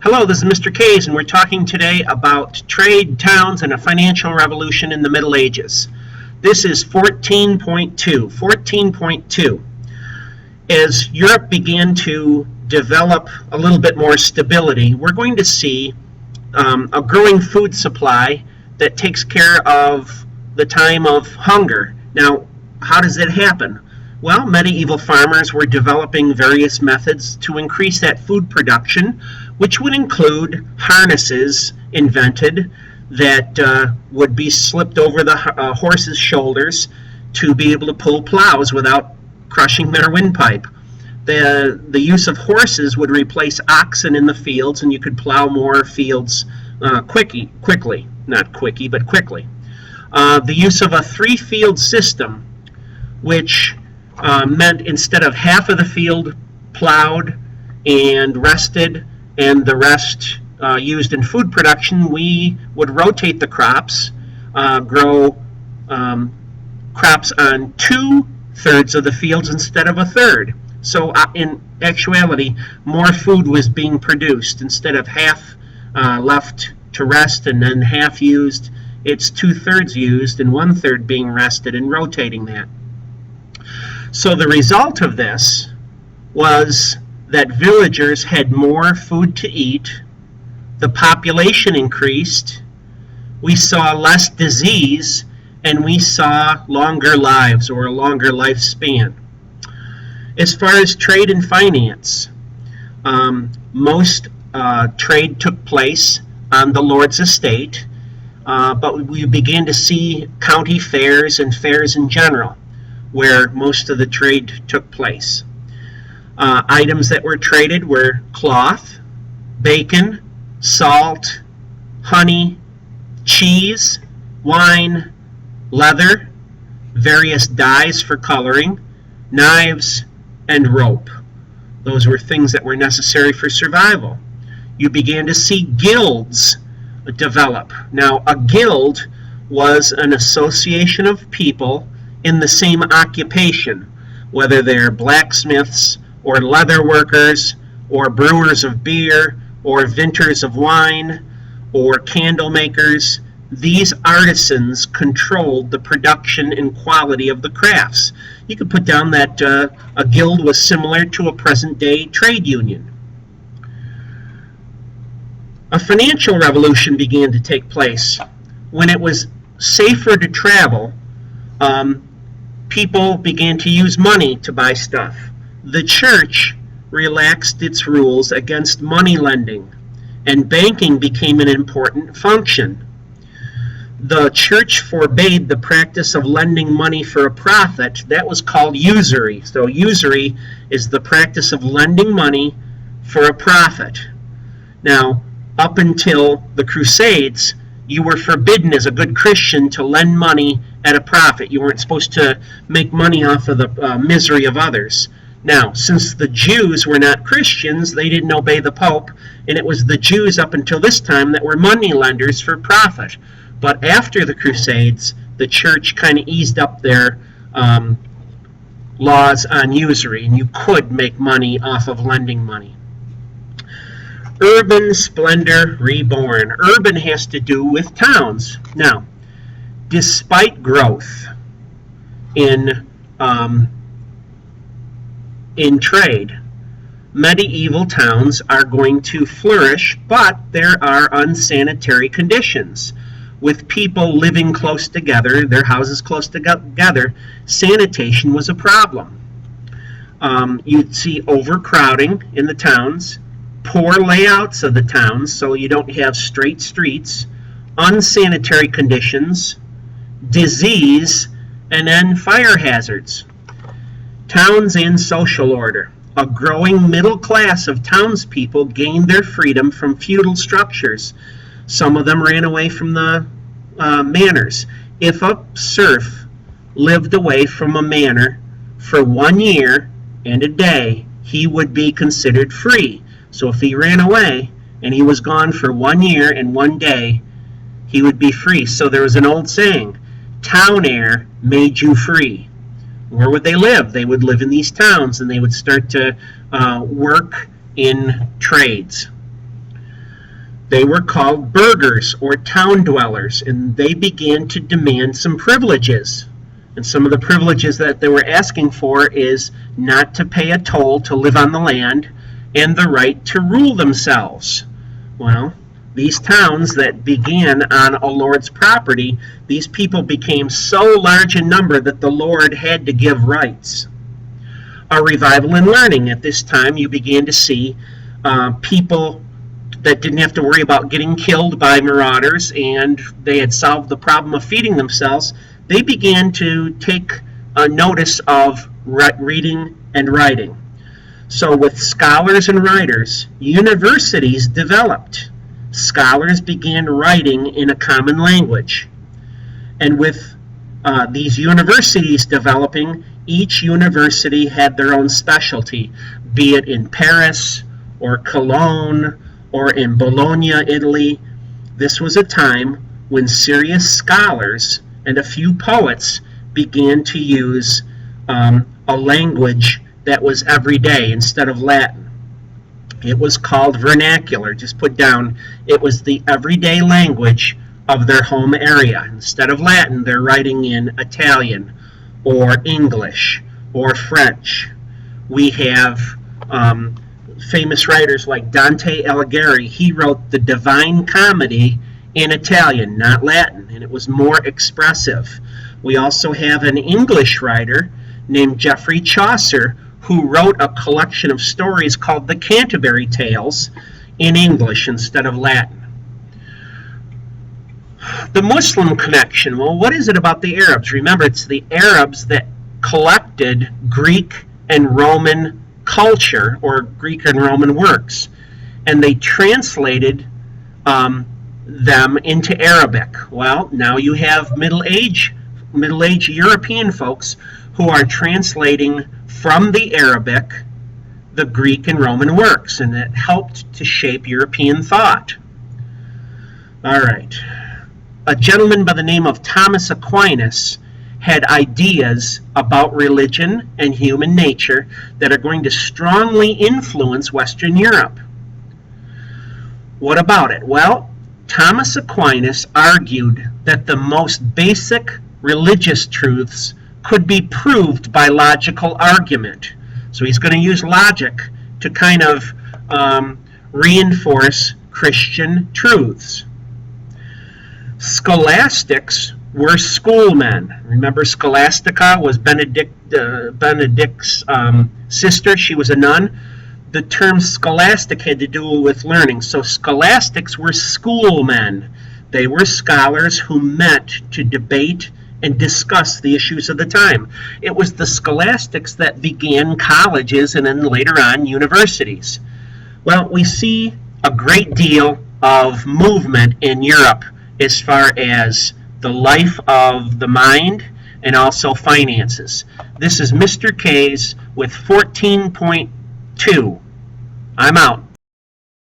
Hello, this is Mr. Kays, and we're talking today about trade, towns, and a financial revolution in the Middle Ages. This is 14.2. 14.2. As Europe began to develop a little bit more stability, we're going to see a growing food supply that takes care of the time of hunger. Now, how does that happen? Well, medieval farmers were developing various methods to increase that food production, which would include harnesses invented that would be slipped over the horses' shoulders to be able to pull plows without crushing their windpipe. The use of horses would replace oxen in the fields, and you could plow more fields quickly. Not quickie, but quickly. The use of a three-field system, which meant instead of half of the field plowed and rested and the rest used in food production, we would rotate the crops, grow crops on 2/3 of the fields instead of a third. So in actuality, more food was being produced. Instead of half left to rest and then half used, it's 2/3 used and 1/3 being rested and rotating that. So the result of this was that villagers had more food to eat, the population increased, we saw less disease, and we saw longer lives or a longer lifespan. As far as trade and finance, most trade took place on the Lord's estate, but we began to see county fairs and fairs in general, where most of the trade took place. Items that were traded were cloth, bacon, salt, honey, cheese, wine, leather, various dyes for coloring, knives, and rope. Those were things that were necessary for survival. You began to see guilds develop. Now, a guild was an association of people in the same occupation, whether they're blacksmiths or leather workers or brewers of beer or vintners of wine or candle makers. These artisans controlled the production and quality of the crafts. You could put down that a guild was similar to a present-day trade union. A financial revolution began to take place. When it was safer to travel, people began to use money to buy stuff. The church relaxed its rules against money lending, and banking became an important function. The church forbade the practice of lending money for a profit. That was called usury. So usury is the practice of lending money for a profit. Now, up until the Crusades, you were forbidden as a good Christian to lend money at a profit. You weren't supposed to make money off of the misery of others. Now, since the Jews were not Christians, they didn't obey the Pope, and it was the Jews up until this time that were money lenders for profit. But after the Crusades, the church kind of eased up their laws on usury, and you could make money off of lending money. Urban splendor reborn. Urban has to do with towns. Now, despite growth in trade, medieval towns are going to flourish, but there are unsanitary conditions. With people living close together, their houses close together, sanitation was a problem. You'd see overcrowding in the towns, poor layouts of the towns, so you don't have straight streets, unsanitary conditions, disease, and then fire hazards. Towns and social order. A growing middle class of townspeople gained their freedom from feudal structures. Some of them ran away from the manors. If a serf lived away from a manor for 1 year and a day, he would be considered free. So if he ran away and he was gone for 1 year and 1 day, he would be free. So there was an old saying, town air made you free. Where would they live? They would live in these towns, and they would start to work in trades. They were called burghers or town dwellers, and they began to demand some privileges. And some of the privileges that they were asking for is not to pay a toll to live on the land and the right to rule themselves. Well, these towns that began on a lord's property, these people became so large in number that the Lord had to give rights. A revival in learning. At this time, you began to see people that didn't have to worry about getting killed by marauders, and they had solved the problem of feeding themselves. They began to take notice of reading and writing. So with scholars and writers, universities developed. Scholars began writing in a common language. And with these universities developing, each university had their own specialty, be it in Paris or Cologne or in Bologna, Italy. This was a time when serious scholars and a few poets began to use a language that was everyday instead of Latin. It was called vernacular. Just put down, it was the everyday language of their home area. Instead of Latin, they're writing in Italian or English or French. We have famous writers like Dante Alighieri. He wrote the Divine Comedy in Italian, not Latin, and it was more expressive. We also have an English writer named Geoffrey Chaucer who wrote a collection of stories called the Canterbury Tales in English instead of Latin. The Muslim connection. Well, what is it about the Arabs? Remember, it's the Arabs that collected Greek and Roman culture, or Greek and Roman works, and they translated them into Arabic. Well, now you have middle-age European folks who are translating from the Arabic the Greek and Roman works, and it helped to shape European thought. All right. A gentleman by the name of Thomas Aquinas had ideas about religion and human nature that are going to strongly influence Western Europe. What about it? Well, Thomas Aquinas argued that the most basic religious truths could be proved by logical argument. So he's going to use logic to kind of reinforce Christian truths. Scholastics were schoolmen. Remember, Scholastica was Benedict's sister. She was a nun. The term scholastic had to do with learning. So scholastics were schoolmen. They were scholars who met to debate and discuss the issues of the time. It was the scholastics that began colleges and then later on universities. Well, we see a great deal of movement in Europe as far as the life of the mind and also finances. This is Mr. K's with 14.2. I'm out.